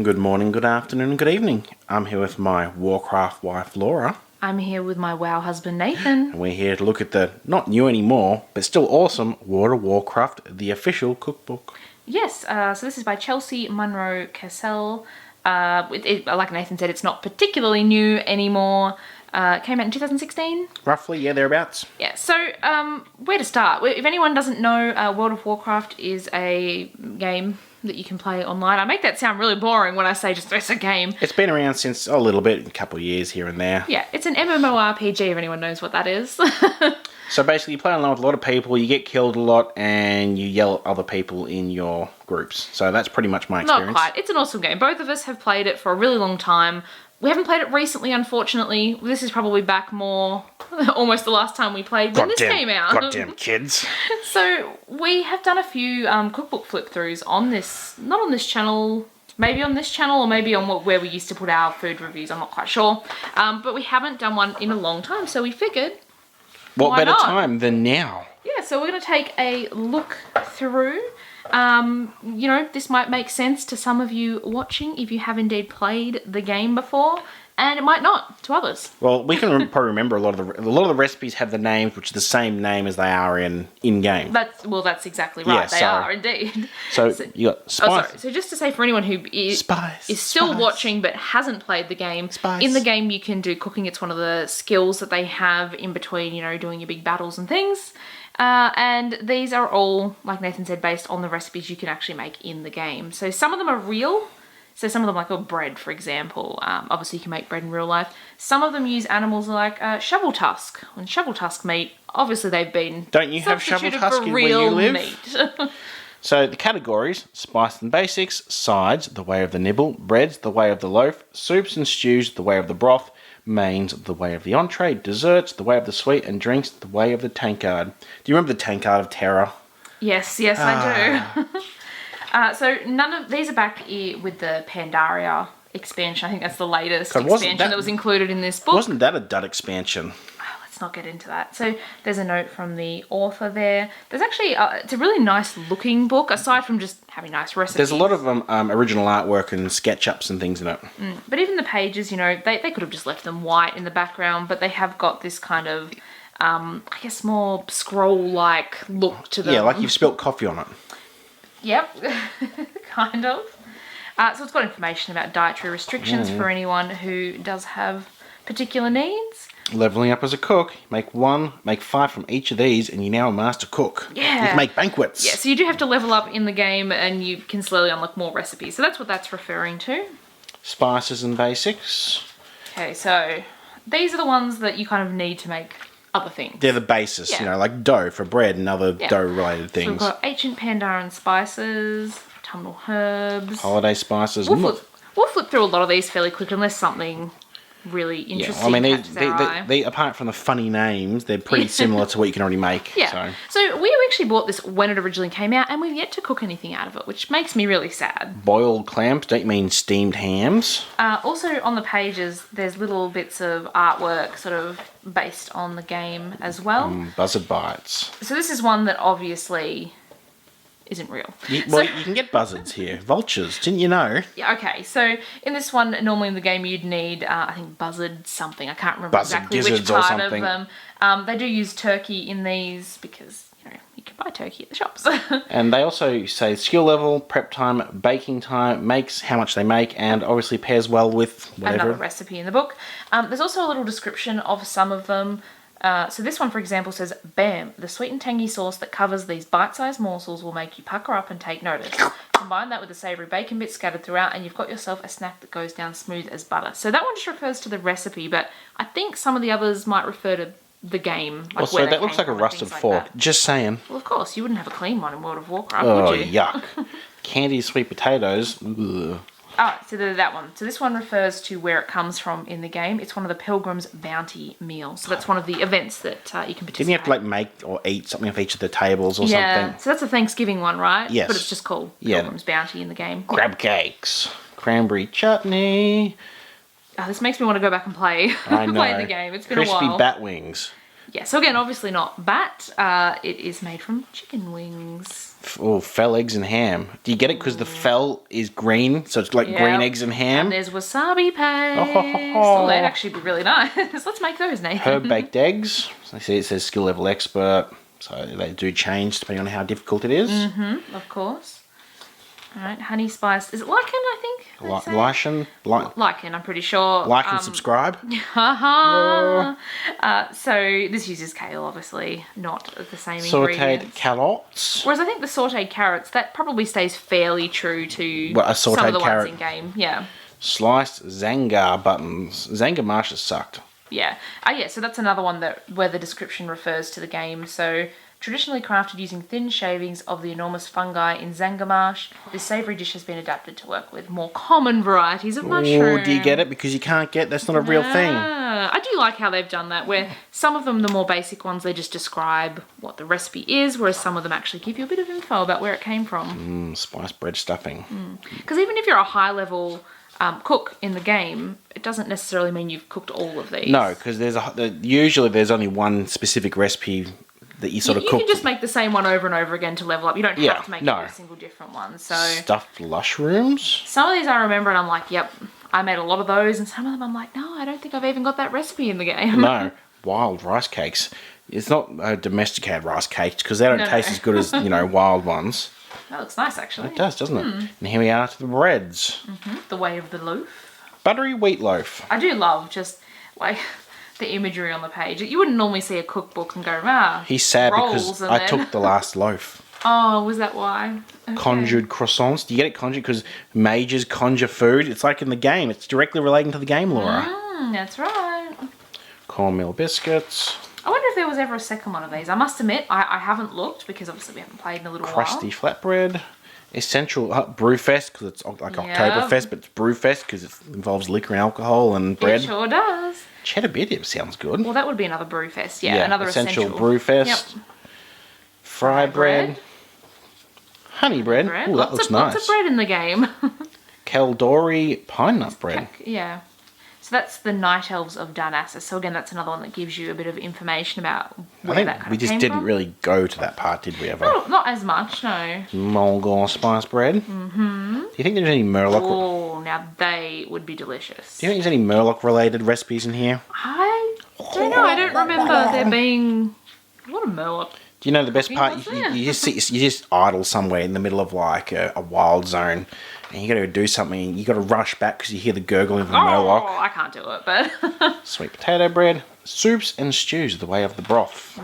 Good morning, good afternoon, and good evening. I'm here with my Warcraft wife, Laura. I'm here with my WoW husband, Nathan. And we're here to look at the, not new anymore, but still awesome, World of Warcraft, the official cookbook. Yes, so this is by Chelsea Munro Cassell. Like Nathan said, it's not particularly new anymore. It came out in 2016. Roughly, yeah, thereabouts. Yeah, so where to start? If anyone doesn't know, World of Warcraft is a game that you can play online. I make that sound really boring when I say just it's a game. It's been around since a little bit, a couple of years here and there. Yeah, it's an MMO RPG if anyone knows what that is. So basically you play online with a lot of people, you get killed a lot, and you yell at other people in your groups. So that's pretty much my experience. Not quite. It's an awesome game. Both of us have played it for a really long time. We haven't played it recently, unfortunately. This is probably back more, almost the last time we played when this came out. Goddamn kids. So we have done a few cookbook flip-throughs on this, not on this channel, maybe on this channel or maybe on where we used to put our food reviews, I'm not quite sure. But we haven't done one in a long time, so we figured, What better time than now? Yeah, so we're going to take a look through. You know, this might make sense to some of you watching if you have indeed played the game before, and it might not to others. Well, we can probably remember a lot of the recipes have the names which are the same name as they are in game. That's exactly right. Yeah, they are indeed. So you got spice. So just to say for anyone who is still watching but hasn't played the game, in the game you can do cooking. It's one of the skills that they have in between, you know, doing your big battles and things. And these are all, like Nathan said, based on the recipes you can actually make in the game. So some of them are real. So some of them, like bread, for example. Obviously, you can make bread in real life. Some of them use animals like shovel tusk and shovel tusk meat. Obviously, they've been Don't you have shovel tusk in where you live? Meat. So the categories: spice and basics, sides, the way of the nibble, breads, the way of the loaf, soups and stews, the way of the broth, mains, the way of the entree, desserts, the way of the sweet, and drinks, the way of the tankard. Do you remember the tankard of terror? Yes, I do. So none of these are back with the Pandaria expansion. I think that's the latest expansion that was included in this book. Wasn't that a dud expansion? Oh, let's not get into that. So there's a note from the author there. There's actually, it's a really nice looking book, aside from just having nice recipes. There's a lot of original artwork and SketchUps and things in it. But even the pages, you know, they could have just left them white in the background, but they have got this kind of, I guess, more scroll-like look to them. Yeah, like you've spilt coffee on it. Yep, kind of. So it's got information about dietary restrictions for anyone who does have particular needs. Leveling up as a cook, make 5 from each of these, and you're now a master cook. Yeah. You can make banquets. Yeah, so you do have to level up in the game, and you can slowly unlock more recipes. So that's what that's referring to. Spices and basics. Okay, so these are the ones that you kind of need to make other things. They're the basis, you know, like dough for bread and other dough-related things. So we've got ancient Pandaren spices, autumnal herbs. Holiday spices. We'll flip through a lot of these fairly quick unless something really interesting catches our eye. They, apart from the funny names, they're pretty similar to what you can already make. Yeah. So we actually bought this when it originally came out, and we've yet to cook anything out of it, which makes me really sad. Boiled clams, don't you mean steamed hams? Also on the pages, there's little bits of artwork sort of based on the game as well. Buzzard bites. So this is one that obviously isn't real. You can get buzzards here. Vultures, didn't you know? Yeah, okay. So in this one, normally in the game, you'd need, I think, buzzard something. I can't remember exactly which part of them. They do use turkey in these because, you know, you can buy turkey at the shops. And they also say skill level, prep time, baking time, makes, how much they make, and obviously pairs well with whatever. Another recipe in the book. There's also a little description of some of them. So this one, for example, says, "Bam, the sweet and tangy sauce that covers these bite-sized morsels will make you pucker up and take notice. Combine that with the savoury bacon bits scattered throughout and you've got yourself a snack that goes down smooth as butter." So that one just refers to the recipe, but I think some of the others might refer to the game. Like also, that looks like a rusted fork. Just saying. Well, of course, you wouldn't have a clean one in World of Warcraft, Oh, would you? yuck. Candied sweet potatoes. Ugh. Oh, so that one. So this one refers to where it comes from in the game. It's one of the Pilgrim's Bounty meals. So that's one of the events that you can participate. Didn't you have to make or eat something off each of the tables or something? Yeah, so that's a Thanksgiving one, right? Yes. But it's just called Pilgrim's Bounty in the game. Crab cakes. Cranberry chutney. Oh, this makes me want to go back and play, I know. play the game. It's been a while. Crispy bat wings. Yeah, so again, obviously not bat. It is made from chicken wings. Oh, fell eggs and ham. Do you get it because the fell is green, so it's like green eggs and ham? And there's wasabi paste. Oh, that'd actually be really nice. Let's make those, Nathan. Herb baked eggs. So you see it says skill level expert, so they do change depending on how difficult it is. Of course. All right, honey spice. Is it lichen, I think? Lichen? Lichen, I'm pretty sure. Like and subscribe. So this uses kale, obviously, not the same Sauteed carrots. Whereas I think the sauteed carrots, that probably stays fairly true to a some of sauteed the carrot. ones in game. Yeah. Sliced Zangar buttons. Zangar marshes sucked. Yeah. So that's another one where the description refers to the game. So, traditionally crafted using thin shavings of the enormous fungi in Zangamash, this savoury dish has been adapted to work with more common varieties of mushroom. Oh, do you get it? Because you can't get, that's not a real thing. I do like how they've done that, where some of them, the more basic ones, they just describe what the recipe is, whereas some of them actually give you a bit of info about where it came from. Spiced bread stuffing. Because even if you're a high-level cook in the game, it doesn't necessarily mean you've cooked all of these. No, because usually there's only one specific recipe that you sort of cook. You can just make the same one over and over again to level up. You don't have to make every single different one. So stuffed mushrooms. Some of these I remember and I'm like, yep, I made a lot of those. And some of them I'm like, no, I don't think I've even got that recipe in the game. No, wild rice cakes. It's not domesticated rice cakes because they don't taste as good as wild ones. That looks nice, actually. It does, doesn't it? And here we are to the breads. The way of the loaf. Buttery wheat loaf. I do love just like the imagery on the page. You wouldn't normally see a cookbook and go, He's sad because I took the last loaf. Oh, was that why? Okay. Conjured croissants. Do you get it conjured? Because mages conjure food. It's like in the game. It's directly relating to the game, Laura. That's right. Cornmeal biscuits. I wonder if there was ever a second one of these. I must admit, I haven't looked because obviously we haven't played in a little Crusty while. flatbread. Essential Brewfest because it's like Oktoberfest, but it's Brewfest because it involves liquor and alcohol and bread. It sure does. Cheddar beer dip sounds good. Well, that would be another Brewfest. Yeah, another essential. Brewfest. Yep. Fried bread. Honey bread. Ooh, that looks nice. Lots of bread in the game. Caldori pine nut bread. Yeah. So that's the Night Elves of Darnassus. So again, that's another one that gives you a bit of information about where that kind of came from. We just didn't really go to that part, did we ever? Not as much, no. Mulgore spice bread. Do you think there's any Murloc? Oh, now they would be delicious. Do you think there's any Murloc related recipes in here? I don't know. I don't remember there being a lot of Murloc. Do you know the best part? You just idle somewhere in the middle of like a wild zone, and you got to do something. You got to rush back because you hear the gurgling of the Murloc. Oh, I can't do it, but sweet potato bread, soups and stews, the way of the broth.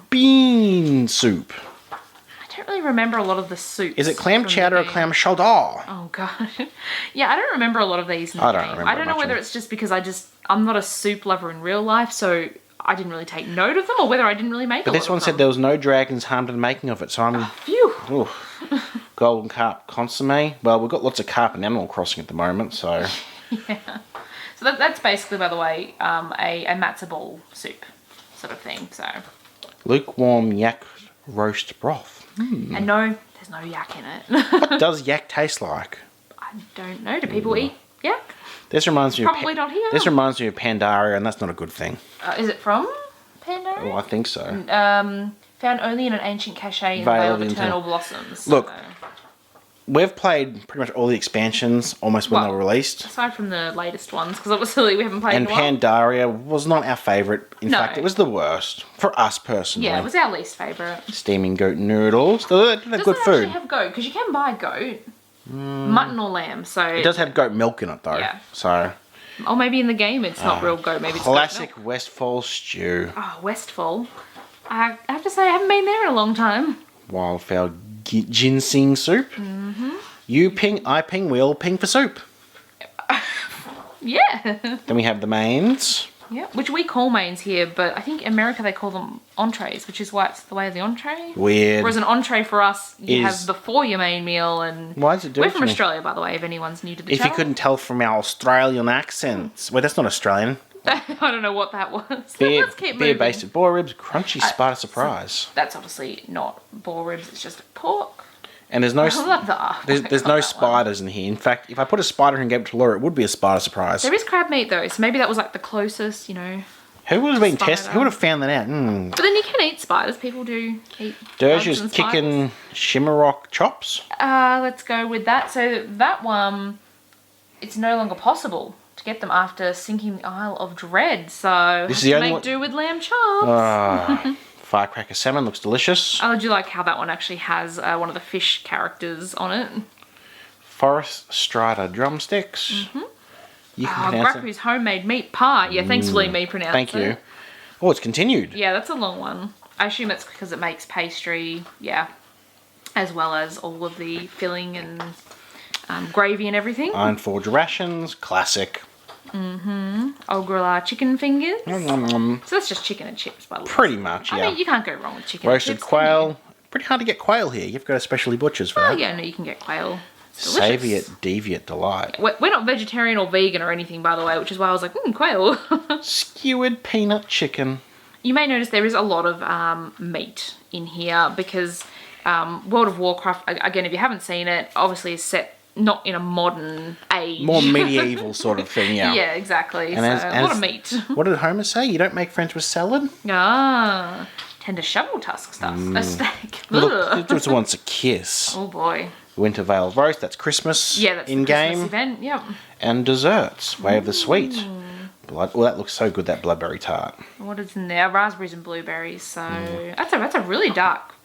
Bean soup. I don't really remember a lot of the soups. Is it clam chowder or clam chowder? Oh god, yeah, I don't remember a lot of these. I don't know whether it's just because I'm not a soup lover in real life, so I didn't really take note of them, or whether I didn't really make. But this one said there was no dragons harmed in the making of it, so I'm. Phew. Golden carp consomme. Well, we've got lots of carp in Animal Crossing at the moment, so. Yeah. So that's basically, by the way, a matzo ball soup sort of thing. So. Lukewarm yak roast broth. And no, there's no yak in it. What does yak taste like? I don't know. Do people eat yak? This reminds me Probably not here. This reminds me of Pandaria, and that's not a good thing. Is it from Pandaria? Oh, I think so. Found only in an ancient cache in the Vale of Eternal Blossoms. Look, we've played pretty much all the expansions almost when they were released. Aside from the latest ones, because obviously we haven't played in a while. And Pandaria was not our favourite. In fact, it was the worst for us personally. Yeah, it was our least favourite. Steaming goat noodles. They're good food. Does it actually have goat? Because you can buy goat. Mutton or lamb, so... It does have goat milk in it, though. Yeah. So... Or maybe in the game it's not real goat, maybe it's classic Westfall stew. Oh, Westfall. I have to say, I haven't been there in a long time. Wildfowl ginseng soup. You ping, I ping, we all ping for soup. Yeah. Then we have the mains. Yeah, which we call mains here, but I think in America they call them entrees, which is why it's the way of the entree. Weird. Whereas an entree for us, you have before your main meal, and why does it do it? We're from Australia, by the way, if anyone's new to the channel. If you couldn't tell from our Australian accents. Well, that's not Australian. I don't know what that was. Let's keep moving. Beer-based boar ribs, crunchy spider surprise. So that's obviously not boar ribs, it's just pork. And there's no there's no spiders in here. In fact, if I put a spider and gave it to Laura, it would be a spider surprise. There is crab meat though, so maybe that was like the closest, Herb Who would have been tested? Who would have found that out? But then you can eat spiders. People do eat Dirge's kicking Shimmerrock chops. Let's go with that. So that one, it's no longer possible to get them after sinking the Isle of Dread. So this is the only make do with lamb chops. Firecracker salmon looks delicious. I do like how that one actually has one of the fish characters on it. Forest Strider drumsticks. You can pronounce Gracky's homemade meat pie. Yeah, thanks for letting me pronounce it. Thank you. Oh, it's continued. Yeah, that's a long one. I assume it's because it makes pastry, as well as all of the filling and gravy and everything. Iron Forge rations, classic. Ogrilla chicken fingers. So that's just chicken and chips, by the way. Pretty much, yeah. I mean, you can't go wrong with chicken Roasted and chips. quail. Pretty hard to get quail here. You've got to specially butchers for that. Oh, yeah, no, you can get quail. Saviour Deviant Delight. We're not vegetarian or vegan or anything, by the way, which is why I was like, quail. Skewered peanut chicken. You may notice there is a lot of meat in here because World of Warcraft, again, if you haven't seen it, obviously is set not in a modern age. More medieval sort of thing, yeah. Yeah, exactly. And so, a lot of meat. What did Homer say? You don't make friends with salad? Tender shovel tusk stuff. A steak. Look, it just wants a kiss. Oh boy. Wintervale roast, that's Christmas. Yeah, that's in the game. Christmas event, yep. And desserts, Way of the Sweet. Blood. Oh, that looks so good, that bloodberry tart. What is in there? Raspberries and blueberries. So that's a really dark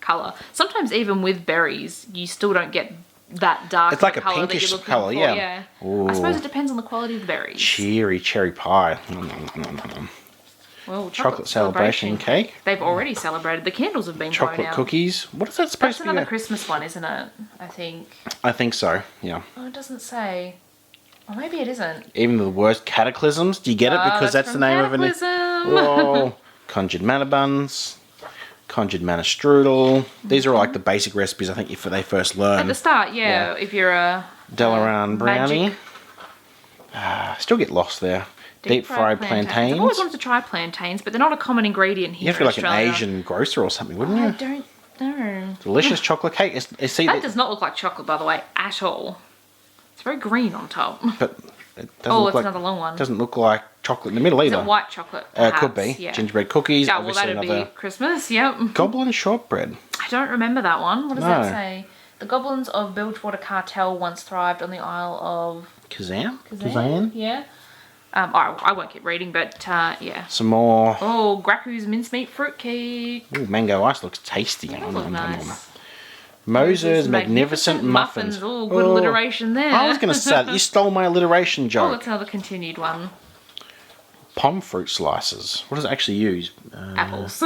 colour. Sometimes even with berries, you still don't get that dark. It's like a pinkish colour, yeah. I suppose it depends on the quality of the berries. Cheery cherry pie. Well, chocolate celebration cake. They've already celebrated. The candles have been blown out. Chocolate cookies. What is that supposed to be? That's another Christmas one, isn't it? I think. I think so, yeah. Oh, it doesn't say. Or maybe it isn't. Even the worst cataclysms. Do you get it? Because that's the name of it. Whoa. Conjured manna buns. Conjured manna strudel. These are all like the basic recipes I think if they first learn. At the start, yeah. If you're a Delaran brownie. Still get lost there. Deep fried plantains. I've always wanted to try plantains, but they're not a common ingredient here. You have to be like an Asian grocer or something, wouldn't you? I don't know. Delicious chocolate cake. That does not look like chocolate, by the way, at all. It's very green on top. But it doesn't look it's like, another long one. It doesn't look like chocolate in the middle either. Is it white chocolate? Perhaps? Could be. Yeah. Gingerbread cookies. Yeah, well, that'd be Christmas, yep. Goblin shortbread. I don't remember that one. What does that say? The goblins of Bilgewater Cartel once thrived on the Isle of... Kazan? Yeah. I won't keep reading, but yeah. Some more. Oh, Gracky's mincemeat fruitcake. Ooh, mango ice looks tasty. That looks nice. Moses magnificent muffins. Oh, good alliteration there. I was going to say that. You stole my alliteration joke. Oh, that's another continued one. Palm fruit slices. What does it actually use? Apples.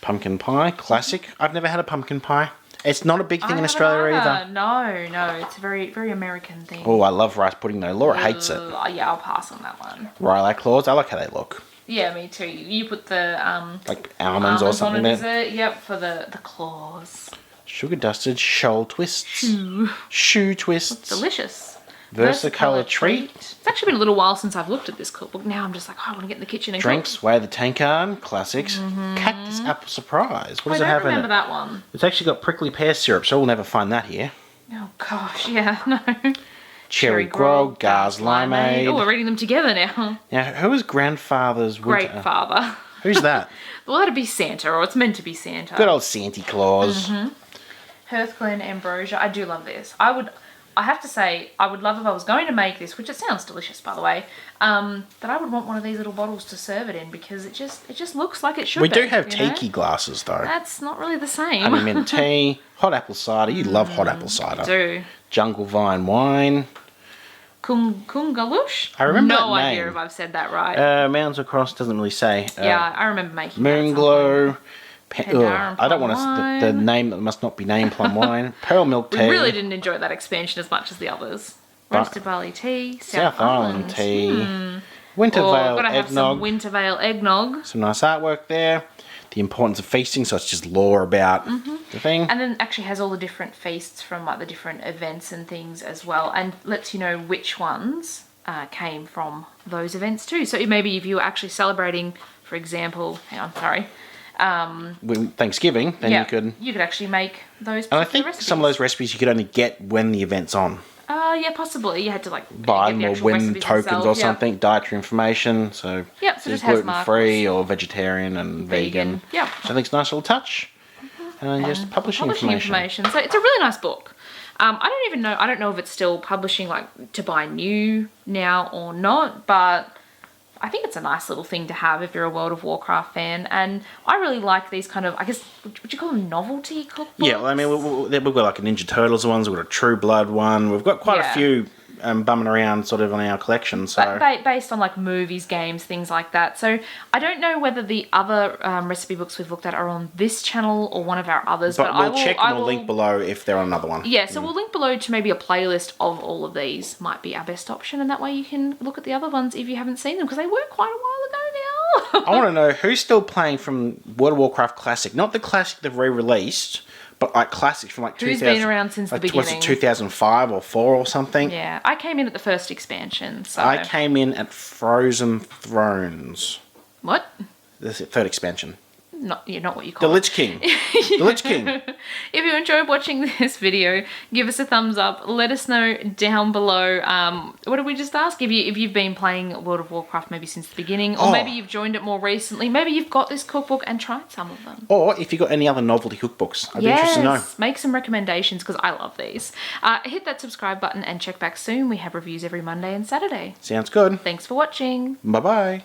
Pumpkin pie, classic. I've never had a pumpkin pie. It's not a big thing in Australia either. No, it's a very, very American thing. Oh, I love rice pudding though. Laura hates it. Yeah, I'll pass on that one. Rye claws, I like how they look. Yeah, me too. You put the like almonds or something on it, yep, for the claws. Sugar dusted shoal twists. Shoe twists. Looks delicious. Versicolor treat. It's actually been a little while since I've looked at this cookbook. Now I'm just like, I want to get in the kitchen and Drinks, cook. Way of the Tankard, classics. Cactus apple surprise. What does it have in it? I don't remember that one. It's actually got prickly pear syrup, so we'll never find that here. Oh gosh, yeah, no. Cherry grog, Gars limeade. Oh, we're reading them together now. Now, who is grandfather's winter? Great father. Who's that? Well, that'd be Santa, or it's meant to be Santa. Good old Santa Claus. Hearthglen ambrosia. I do love this. I have to say, I would love if I was going to make this, which it sounds delicious, by the way, that I would want one of these little bottles to serve it in because it just looks like it should be. We do have tiki glasses, though. That's not really the same. Honey mint tea, hot apple cider. You love hot apple cider. I do. Jungle vine wine. Kungalush? I remember no that name. idea if I've said that right. Mounds Across doesn't really say. Yeah, I remember making Moonglow. I don't want to. The name that must not be named plum wine. Pearl milk tea. We really didn't enjoy that expansion as much as the others. Roasted barley tea. South Island tea. Wintervale gotta have eggnog. some Wintervale eggnog. Some nice artwork there. The importance of feasting, so it's just lore about the thing. And then actually has all the different feasts from like the different events and things as well, and lets you know which ones came from those events too. So maybe if you were actually celebrating, for example, Thanksgiving, then you could actually make those. And I think some of those recipes you could only get when the event's on. Yeah, possibly. You had to like buy get the them or actual win recipes tokens yourself. or something, dietary information. So, Yep, so it's just has gluten-free markers. or vegetarian and vegan. Yep. So I think it's a nice little touch. And then just publishing information. So it's a really nice book. I don't know if it's still publishing like to buy new now or not, but I think it's a nice little thing to have if you're a World of Warcraft fan. And I really like these kind of, I guess, would you call them novelty cookbooks? Yeah, well, I mean, we've got like a Ninja Turtles ones, we've got a True Blood one, we've got quite a few bumming around sort of on our collection. So based on like movies, games, things like that. So I don't know whether the other recipe books we've looked at are on this channel or one of our others. But we'll check and we'll link below if they're on another one. Yeah, so we'll link below to maybe a playlist of all of these. Might be our best option, and that way you can look at the other ones if you haven't seen them, because they were quite a while ago now. I want to know who's still playing from World of Warcraft Classic. Not the Classic they've re-released, but like classics from like 2000. Who's been around since the beginning? Was it 2005 or 4 or something? Yeah, I came in at the first expansion. So I came in at Frozen Thrones. What? The third expansion. Not what you call the Lich King. The Lich King. If you enjoyed watching this video, give us a thumbs up. Let us know down below. What did we just ask? If you've been playing World of Warcraft maybe since the beginning, or maybe you've joined it more recently. Maybe you've got this cookbook and tried some of them. Or if you've got any other novelty cookbooks, I'd be interested to know. Make some recommendations, because I love these. Hit that subscribe button and check back soon. We have reviews every Monday and Saturday. Sounds good. Thanks for watching. Bye bye.